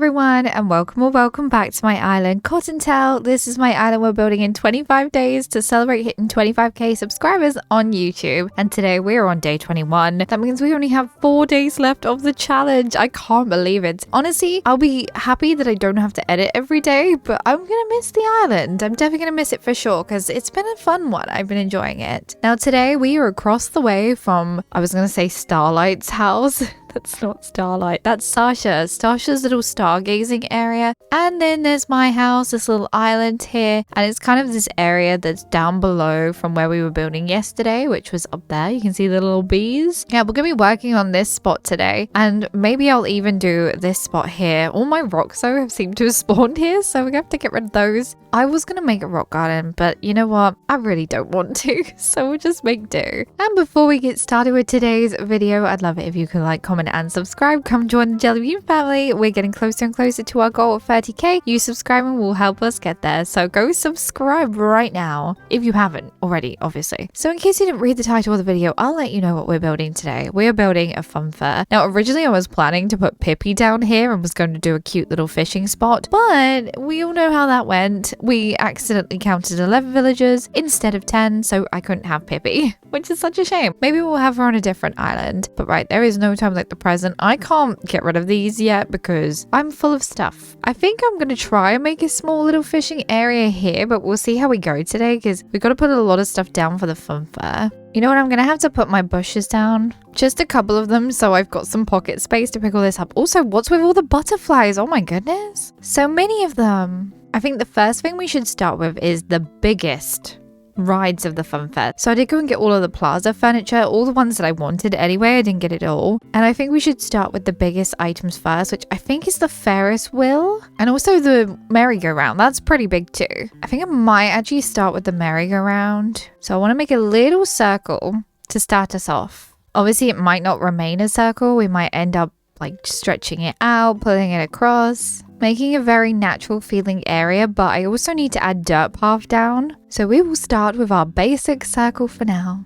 everyone, and welcome or welcome back to my island, Cottontail. This is my island we're building in 25 days to celebrate hitting 25k subscribers on YouTube. And today we're on day 21. That means we only have 4 days left of the challenge. I can't believe it. Honestly, I'll be happy that I don't have to edit every day, but I'm gonna miss the island. I'm definitely gonna miss it for sure because it's been a fun one. I've been enjoying it. Now today we are across the way from, I was gonna say Starlight's house. That's not Starlight, that's Sasha's little stargazing area. And then there's my house, this little island here, and it's kind of this area that's down below from where we were building yesterday, which was up there. You can see the little bees. Yeah, we're gonna be working on this spot today, and maybe I'll even do this spot here. All my rocks though have seemed to have spawned here, so we're gonna have to get rid of those. I was gonna make a rock garden, but you know what, I really don't want to, so we'll just make do. And before we get started with today's video, I'd love it if you could like, comment and subscribe. Come join the Jelly Bean family. We're getting closer and closer to our goal of 30k. You subscribing will help us get there, so go subscribe right now if you haven't already, obviously. So in case you didn't read the title of the video, I'll let you know what we're building today. We're building a fun fair. Now originally I was planning to put Pippi down here and was going to do a cute little fishing spot, but we all know how that went. We accidentally counted 11 villagers instead of 10, so I couldn't have Pippi, which is such a shame. Maybe we'll have her on a different island, but right, there is no time like the present. I can't get rid of these yet because I'm full of stuff. I think I'm going to try and make a small little fishing area here, but we'll see how we go today because we've got to put a lot of stuff down for the fun fair. You know what, I'm going to have to put my bushes down. Just a couple of them so I've got some pocket space to pick all this up. Also, what's with all the butterflies? Oh my goodness. So many of them. I think the first thing we should start with is the biggest rides of the fun fair. So I did go and get all of the plaza furniture, all the ones that I wanted anyway. I didn't get it all. And I think we should start with the biggest items first, which I think is the Ferris wheel and also the merry-go-round. That's pretty big too. I think I might actually start with the merry-go-round. So I want to make a little circle to start us off. Obviously it might not remain a circle. We might end up like stretching it out, pulling it across, making a very natural feeling area, but I also need to add dirt path down. So we will start with our basic circle for now.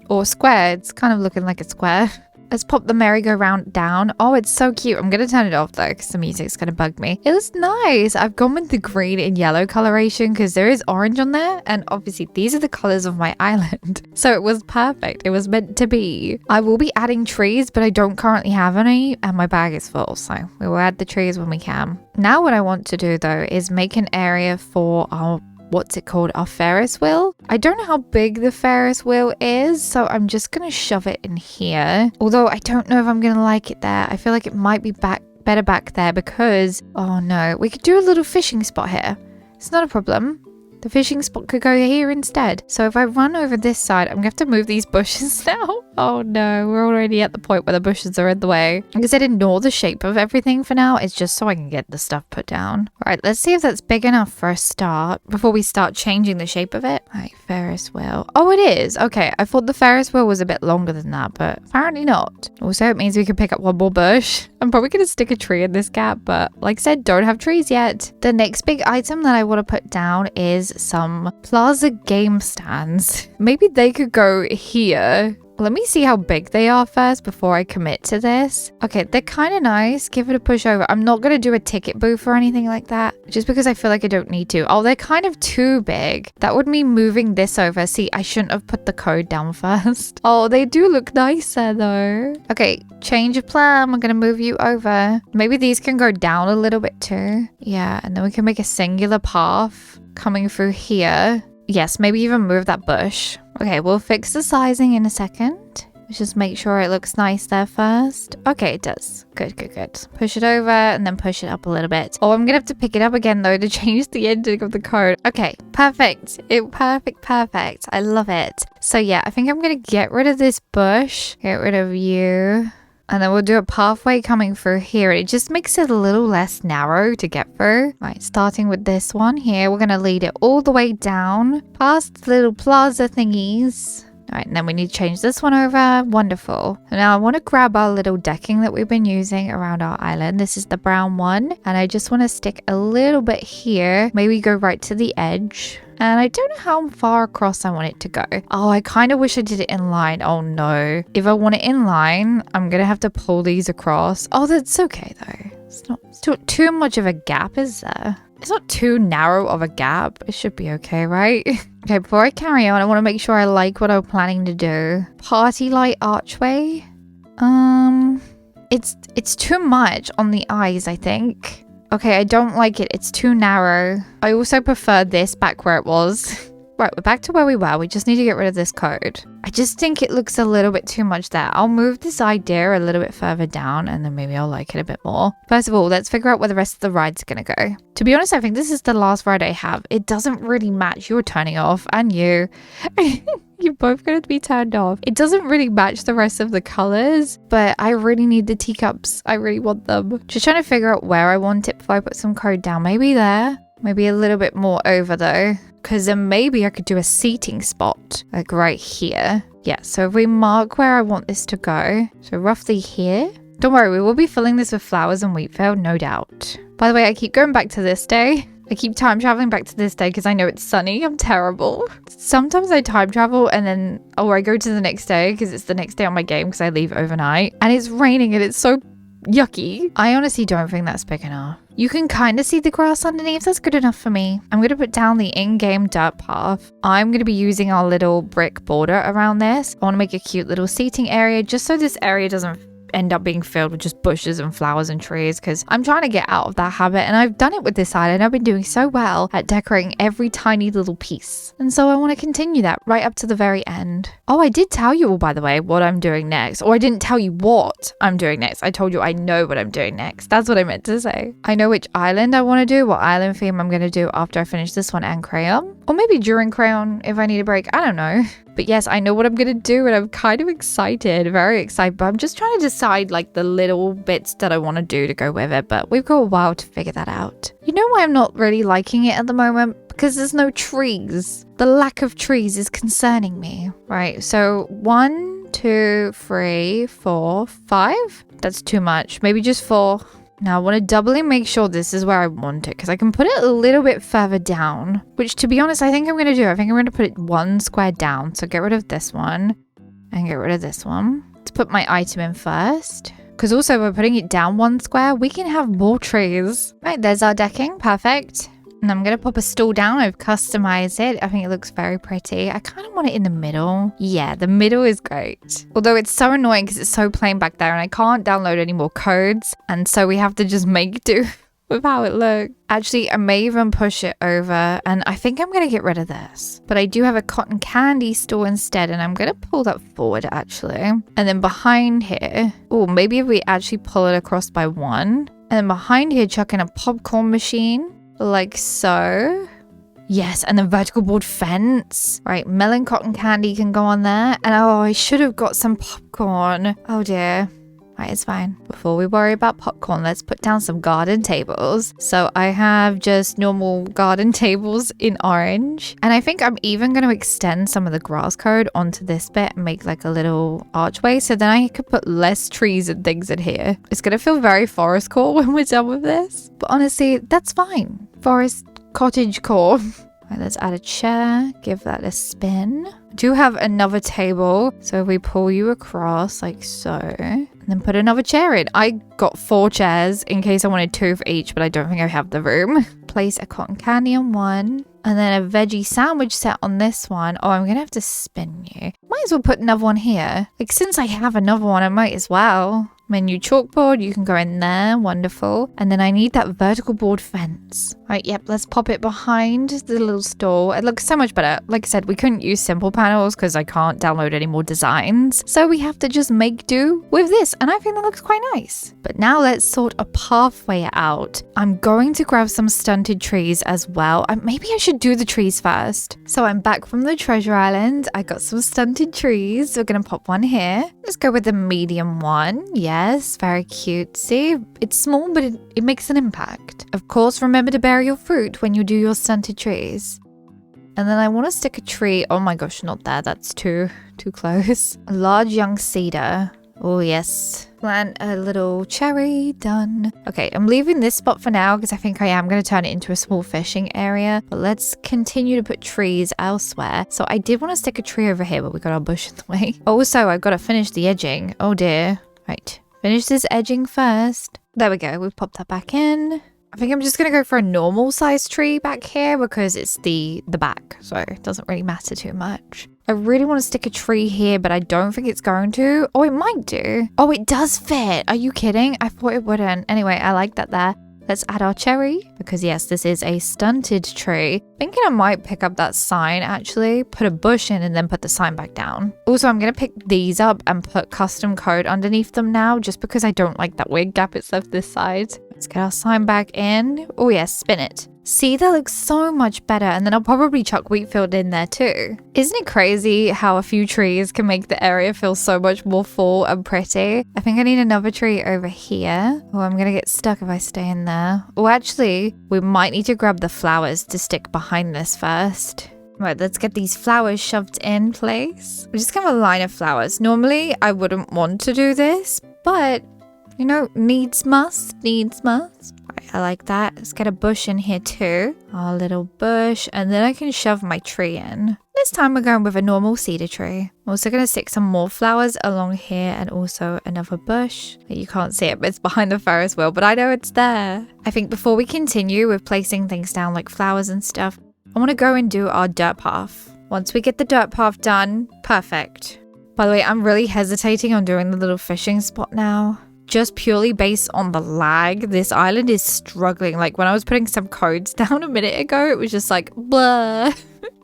Or square, it's kind of looking like a square. Let's pop the merry-go-round down. Oh, it's so cute. I'm going to turn it off though because the music's going to bug me. It looks nice. I've gone with the green and yellow coloration because there is orange on there. And obviously these are the colors of my island. So it was perfect. It was meant to be. I will be adding trees, but I don't currently have any and my bag is full. So we will add the trees when we can. Now what I want to do though is make an area for our what's it called? Our Ferris wheel. I don't know how big the Ferris wheel is, so I'm just gonna shove it in here. Although I don't know if I'm gonna like it there. I feel like it might be better back there because, oh no, we could do a little fishing spot here. It's not a problem. The fishing spot could go here instead. So if I run over this side, I'm gonna have to move these bushes now. Oh no, we're already at the point where the bushes are in the way. Like I said, ignore the shape of everything for now. It's just so I can get the stuff put down. All right, let's see if that's big enough for a start before we start changing the shape of it. All right, Ferris wheel. Oh, it is. Okay, I thought the Ferris wheel was a bit longer than that, but apparently not. Also, it means we can pick up one more bush. I'm probably gonna stick a tree in this gap, but like I said, don't have trees yet. The next big item that I want to put down is some plaza game stands. Maybe they could go here. Let me see how big they are first before I commit to this. Okay, they're kind of nice. Give it a push over. I'm not going to do a ticket booth or anything like that, just because I feel like I don't need to. Oh, they're kind of too big. That would mean moving this over. See, I shouldn't have put the code down first. Oh, they do look nicer though. Okay, change of plan. I'm going to move you over. Maybe these can go down a little bit too. Yeah, and then we can make a singular path coming through here. Yes, maybe even move that bush. Okay, we'll fix the sizing in a second. Let's just make sure it looks nice there first. Okay, it does. Good, good, good. Push it over and then push it up a little bit. Oh, I'm gonna have to pick it up again though to change the ending of the code. Okay, perfect. Perfect. I love it. So yeah, I think I'm gonna get rid of this bush. Get rid of you. And then we'll do a pathway coming through here. It just makes it a little less narrow to get through. Right, starting with this one here. We're going to lead it all the way down past the little plaza thingies. All right, and then we need to change this one over. Wonderful. Now I want to grab our little decking that we've been using around our island. This is the brown one. And I just want to stick a little bit here. Maybe go right to the edge. And I don't know how far across I want it to go. Oh, I kind of wish I did it in line. Oh no. If I want it in line, I'm going to have to pull these across. Oh, that's okay though. It's not too much of a gap, is there? It's not too narrow of a gap. It should be okay, right? Okay, before I carry on, I want to make sure I like what I'm planning to do. Party light archway. It's too much on the eyes, I think. Okay, I don't like it. It's too narrow. I also prefer this back where it was. Right, we're back to where we were. We just need to get rid of this code. I just think it looks a little bit too much there. I'll move this idea a little bit further down and then maybe I'll like it a bit more. First of all, let's figure out where the rest of the ride's gonna go. To be honest, I think this is the last ride I have. It doesn't really match. You're turning off and you. You're both going to be turned off. It doesn't really match the rest of the colors, but I really need the teacups. I really want them. Just trying to figure out where I want it before I put some code down. Maybe there. Maybe a little bit more over though, because then maybe I could do a seating spot like right here. Yeah, so if we mark where I want this to go, so roughly here. Don't worry, we will be filling this with flowers and wheat field, no doubt. By the way, I keep going back to this day. I keep time traveling back to this day because I know it's sunny. I'm terrible. Sometimes I time travel and then, I go to the next day because it's the next day on my game because I leave overnight. And it's raining and it's so yucky. I honestly don't think that's big enough. You can kind of see the grass underneath. That's good enough for me. I'm going to put down the in-game dirt path. I'm going to be using our little brick border around this. I want to make a cute little seating area just so this area doesn't end up being filled with just bushes and flowers and trees because I'm trying to get out of that habit and I've done it with this island. I've been doing so well at decorating every tiny little piece and so I want to continue that right up to the very end. Oh, I did tell you all, by the way, what I'm doing next, or I didn't tell you what I'm doing next. I told you I know what I'm doing next. That's what I meant to say. I know which island I want to do, what island theme I'm going to do after I finish this one and crayon, or maybe during crayon if I need a break. I don't know. But yes, I know what I'm going to do and I'm kind of excited, very excited, but I'm just trying to decide like the little bits that I want to do to go with it, but we've got a while to figure that out. You know why I'm not really liking it at the moment? Because there's no trees. The lack of trees is concerning me. Right, so 1, 2, 3, 4, 5? That's too much. Maybe just 4. Now I want to doubly make sure this is where I want it because I can put it a little bit further down, which to be honest, I think I'm going to do. I think I'm going to put it 1 square down. So get rid of this one and get rid of this one. Let's put my item in first because also by putting it down 1 square, we can have more trees. Right, there's our decking. Perfect. And I'm going to pop a stool down. I've customized it. I think it looks very pretty. I kind of want it in the middle. Yeah, the middle is great. Although it's so annoying because it's so plain back there and I can't download any more codes. And so we have to just make do with how it looks. Actually, I may even push it over and I think I'm going to get rid of this. But I do have a cotton candy store instead and I'm going to pull that forward actually. And then behind here, oh, maybe if we actually pull it across by 1. And then behind here, chuck in a popcorn machine. Like so. Yes, and the vertical board fence. Right, melon cotton candy can go on there. And oh, I should have got some popcorn. Oh dear. Right, it's fine. Before we worry about popcorn, let's put down some garden tables. So I have just normal garden tables in orange. And I think I'm even going to extend some of the grass code onto this bit and make like a little archway. So then I could put less trees and things in here. It's going to feel very Forestcore when we're done with this. But honestly, that's fine. Forest Cottagecore. Right, let's add a chair, give that a spin. I do have another table, so if we pull you across like so, and then put another chair in. I got 4 chairs in case I wanted 2 for each, but I don't think I have the room. Place a cotton candy on one, and then a veggie sandwich set on this one. Oh, I'm gonna have to spin you. Might as well put another one here. Like, since I have another one, I might as well. Menu chalkboard, you can go in there, wonderful. And then I need that vertical board fence. Right, yep, let's pop it behind the little store. It looks so much better. Like I said, we couldn't use simple panels because I can't download any more designs. So we have to just make do with this. And I think that looks quite nice. But now let's sort a pathway out. I'm going to grab some stunted trees as well. Maybe I should do the trees first. So I'm back from the treasure island. I got some stunted trees. We're going to pop one here. Let's go with the medium one. Yes, very cute. See, it's small, but it makes an impact. Of course, remember to bury your fruit when you do your stunted trees. And then I want to stick a tree. Oh my gosh, not there. That's too close. A large young cedar. Oh yes. Plant a little cherry. Done. Okay, I'm leaving this spot for now because I think I am going to turn it into a small fishing area. But let's continue to put trees elsewhere. So I did want to stick a tree over here, but we got our bush in the way. Also, I've got to finish the edging. Oh dear. Right. Finish this edging first. There we go. We've popped that back in. I think I'm just going to go for a normal size tree back here because it's the back. So it doesn't really matter too much. I really want to stick a tree here, but I don't think it's going to. Oh, it might do. Oh, it does fit. Are you kidding? I thought it wouldn't. Anyway, I like that there. Let's add our cherry because yes, this is a stunted tree. Thinking I might pick up that sign actually, put a bush in and then put the sign back down. Also, I'm going to pick these up and put custom code underneath them now just because I don't like that weird gap it's left this side. Let's get our sign back in. Oh yes, spin it. See, that looks so much better. And then I'll probably chuck wheat field in there too. Isn't it crazy how a few trees can make the area feel so much more full and pretty? I think I need another tree over here. Oh, I'm gonna get stuck if I stay in there. Oh, actually, we might need to grab the flowers to stick behind this first. Right, let's get these flowers shoved in place. We just have a line of flowers. Normally, I wouldn't want to do this, but you know, needs must, needs must. Right, I like that. Let's get a bush in here too. Our little bush, and then I can shove my tree in. This time we're going with a normal cedar tree. I'm also going to stick some more flowers along here and also another bush. You can't see it, but it's behind the Ferris wheel, but I know it's there. I think before we continue with placing things down like flowers and stuff, I want to go and do our dirt path. Once we get the dirt path done, perfect. By the way, I'm really hesitating on doing the little fishing spot now. Just purely based on the lag, this island is struggling. Like when I was putting some codes down a minute ago, it was just like, blah.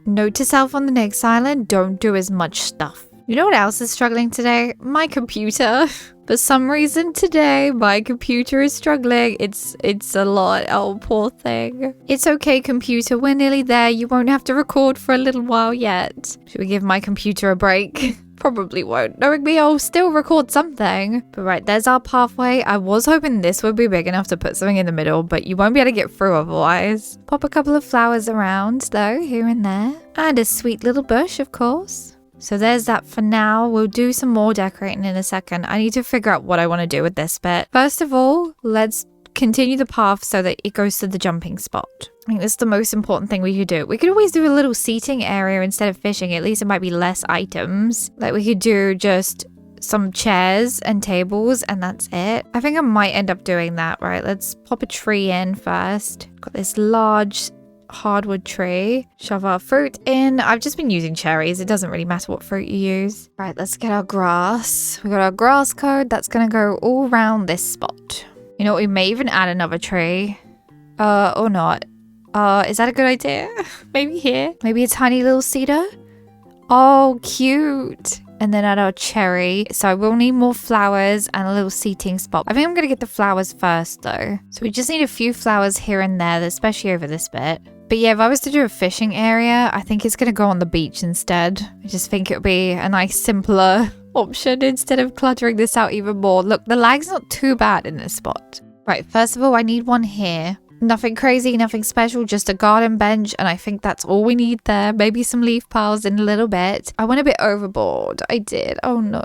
Note to self on the next island, don't do as much stuff. You know what else is struggling today? My computer. For some reason today, my computer is struggling. It's a lot. Oh, poor thing. It's okay, computer. We're nearly there. You won't have to record for a little while yet. Should we give my computer a break? Probably won't. Knowing me, I'll still record something. But right, there's our pathway. I was hoping this would be big enough to put something in the middle, but you won't be able to get through otherwise. Pop a couple of flowers around, though, here and there. And a sweet little bush, of course. So there's that for now. We'll do some more decorating in a second. I need to figure out what I want to do with this bit. First of all, let's continue the path so that it goes to the jumping spot. I think that's the most important thing we could do. We could always do a little seating area instead of fishing. At least it might be less items. Like we could do just some chairs and tables and that's it. I think I might end up doing that, right? Let's pop a tree in first. Got this large hardwood tree. Shove our fruit in. I've just been using cherries. It doesn't really matter what fruit you use. Right, let's get our grass. We got our grass code. That's gonna go all around this spot. You know what? We may even add another tree. Or not. Is that a good idea? Maybe here. Maybe a tiny little cedar. Oh, cute. And then add our cherry. So we'll need more flowers and a little seating spot. I think I'm going to get the flowers first though. So we just need a few flowers here and there, especially over this bit. But yeah, if I was to do a fishing area, I think it's going to go on the beach instead. I just think it would be a nice, simpler option instead of cluttering this out even more. Look, the lag's not too bad in this spot. Right, first of all, I need one here. Nothing crazy, nothing special, just a garden bench, and I think that's all we need there. Maybe some leaf piles in a little bit. I went a bit overboard. I did. Oh no.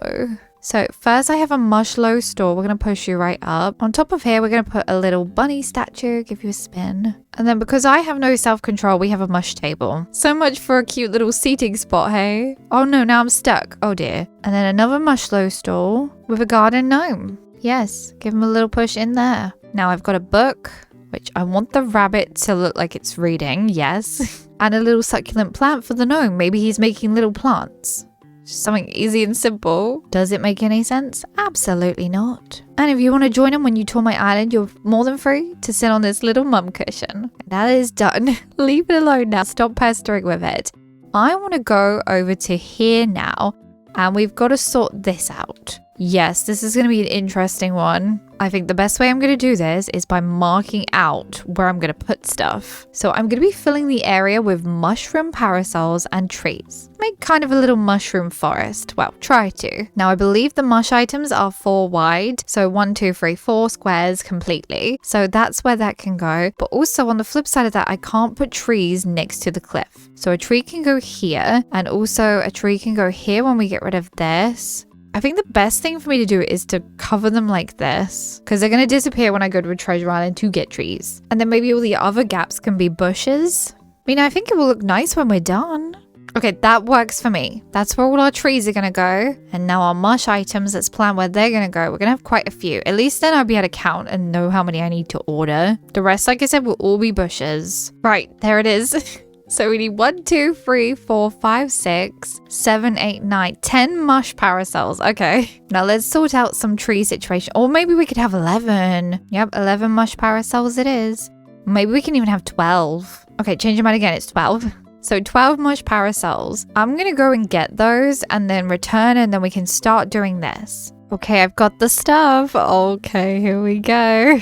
So first I have a mush low store. We're going to push you right up. On top of here, we're going to put a little bunny statue, give you a spin. And then because I have no self-control, we have a mush table. So much for a cute little seating spot, hey? Oh no, now I'm stuck. Oh dear. And then another mush low store with a garden gnome. Yes, give him a little push in there. Now I've got a book, which I want the rabbit to look like it's reading, yes. And a little succulent plant for the gnome. Maybe he's making little plants. Just something easy and simple. Does it make any sense? Absolutely not. And if you want to join him when you tour my island, you're more than free to sit on this little mum cushion. That is done. Leave it alone now. Stop pestering with it. I want to go over to here now, and we've got to sort this out. Yes, this is going to be an interesting one. I think the best way I'm going to do this is by marking out where I'm going to put stuff. So I'm going to be filling the area with mushroom parasols and trees. Make kind of a little mushroom forest. Well, try to. Now I believe the mush items are 4 wide. So 1, 2, 3, 4 squares completely. So that's where that can go. But also on the flip side of that, I can't put trees next to the cliff. So a tree can go here, and also a tree can go here when we get rid of this. I think the best thing for me to do is to cover them like this, because they're going to disappear when I go to a treasure island to get trees. And then maybe all the other gaps can be bushes. I mean, I think it will look nice when we're done. Okay, that works for me. That's where all our trees are going to go. And now our mush items, let's plan where they're going to go. We're going to have quite a few. At least then I'll be able to count and know how many I need to order. The rest, like I said, will all be bushes. Right, there it is. So we need 1, 2, 3, 4, 5, 6, 7, 8, 9, 10 mush parasols. Okay. Now let's sort out some tree situation. Or maybe we could have 11. Yep, 11 mush parasols it is. Maybe we can even have 12. Okay, change your mind again. It's 12. So 12 mush parasols. I'm going to go and get those and then return and then we can start doing this. Okay, I've got the stuff. Okay, here we go.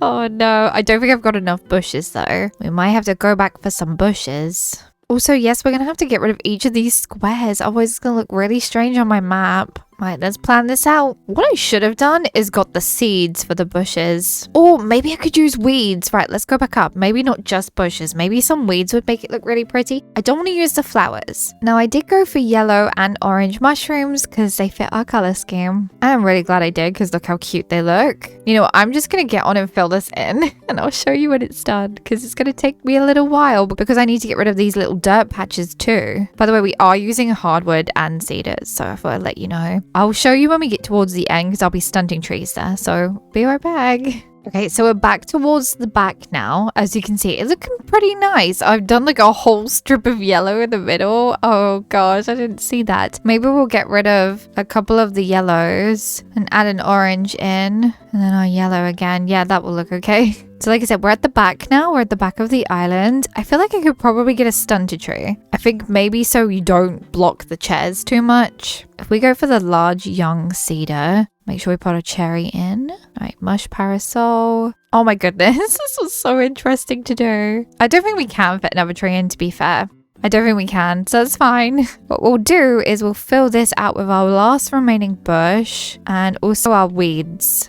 Oh no, I don't think I've got enough bushes though. We might have to go back for some bushes. Also, yes, we're going to have to get rid of each of these squares. Otherwise, it's going to look really strange on my map. Right, let's plan this out. What I should have done is got the seeds for the bushes. Or maybe I could use weeds. Right, let's go back up. Maybe not just bushes. Maybe some weeds would make it look really pretty. I don't want to use the flowers. Now, I did go for yellow and orange mushrooms because they fit our color scheme. I'm really glad I did because look how cute they look. You know, I'm just going to get on and fill this in and I'll show you when it's done because it's going to take me a little while because I need to get rid of these little dirt patches too. By the way, we are using hardwood and cedars, so I thought I'd let you know. I'll show you when we get towards the end because I'll be stunting trees there, so be right back. Okay, so we're back towards the back now. As you can see, it's looking pretty nice. I've done like a whole strip of yellow in the middle. Oh gosh, I didn't see that. Maybe we'll get rid of a couple of the yellows and add an orange in. And then our yellow again. Yeah, that will look okay. So like I said, we're at the back now. We're at the back of the island. I feel like I could probably get a stunted tree. I think maybe so you don't block the chairs too much. If we go for the large young cedar, make sure we put a cherry in. All right, mush parasol. Oh my goodness, this was so interesting to do. I don't think we can fit another tree in, to be fair. I don't think we can, so that's fine. What we'll do is we'll fill this out with our last remaining bush and also our weeds.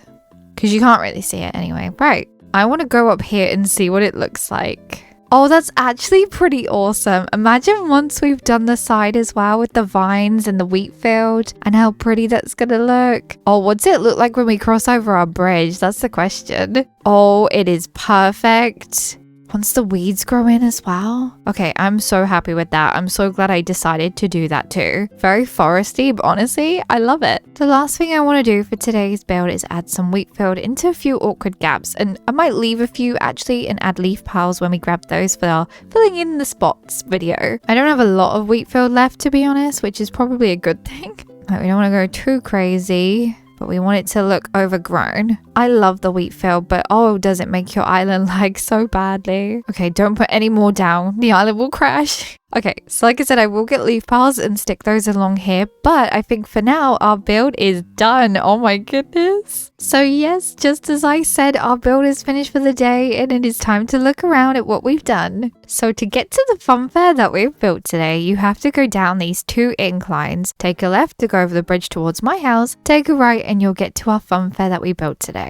Because you can't really see it anyway. Right. I want to go up here and see what it looks like. Oh, that's actually pretty awesome. Imagine once we've done the side as well with the vines and the wheat field and how pretty that's going to look. Oh, what's it look like when we cross over our bridge? That's the question. Oh, it is perfect. Once the weeds grow in as well. Okay, I'm so happy with that. I'm so glad I decided to do that too. Very foresty, but honestly, I love it. The last thing I want to do for today's build is add some wheat field into a few awkward gaps. And I might leave a few actually and add leaf piles when we grab those for our filling in the spots video. I don't have a lot of wheat field left, to be honest, which is probably a good thing. Right, we don't want to go too crazy, but we want it to look overgrown. I love the wheat field, but oh, does it make your island lag so badly? Okay, don't put any more down. The island will crash. Okay, so like I said, I will get leaf piles and stick those along here, but I think for now, our build is done. Oh my goodness. So yes, just as I said, our build is finished for the day and it is time to look around at what we've done. So to get to the fun fair that we've built today, you have to go down these 2 inclines, take a left to go over the bridge towards my house, take a right and you'll get to our fun fair that we built today.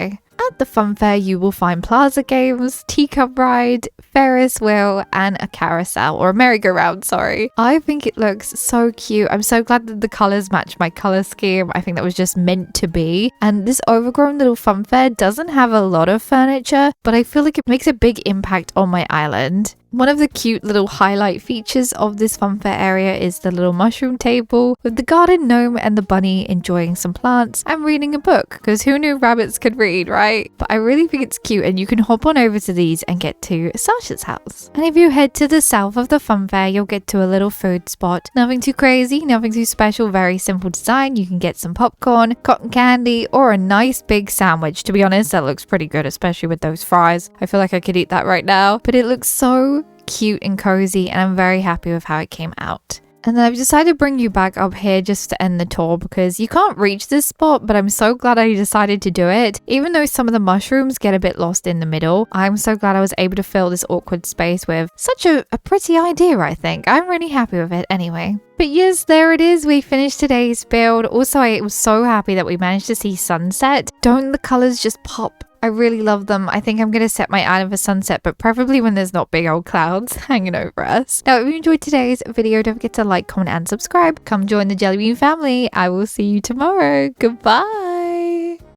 At the fun fair, you will find plaza games, teacup ride, Ferris wheel, and a carousel, or a merry-go-round, sorry. I think it looks so cute. I'm so glad that the colors match my color scheme. I think that was just meant to be. And this overgrown little fun fair doesn't have a lot of furniture, but I feel like it makes a big impact on my island. One of the cute little highlight features of this fun fair area is the little mushroom table with the garden gnome and the bunny enjoying some plants and reading a book, because who knew rabbits could read, right? But I really think it's cute and you can hop on over to these and get to Sasha's house. And if you head to the south of the fun fair, you'll get to a little food spot. Nothing too crazy, nothing too special, very simple design. You can get some popcorn, cotton candy, or a nice big sandwich. To be honest, that looks pretty good, especially with those fries. I feel like I could eat that right now, but it looks so cute and cozy and I'm very happy with how it came out. And then I've decided to bring you back up here just to end the tour because you can't reach this spot, but I'm so glad I decided to do it. Even though some of the mushrooms get a bit lost in the middle, I'm so glad I was able to fill this awkward space with such a pretty idea, I think. I'm really happy with it anyway. But yes, there it is. We finished today's build. Also, I was so happy that we managed to see sunset. Don't the colors just pop? I really love them. I think I'm going to set my island for sunset, but preferably when there's not big old clouds hanging over us. Now, if you enjoyed today's video, don't forget to like, comment, and subscribe. Come join the Jelly Bean family. I will see you tomorrow. Goodbye.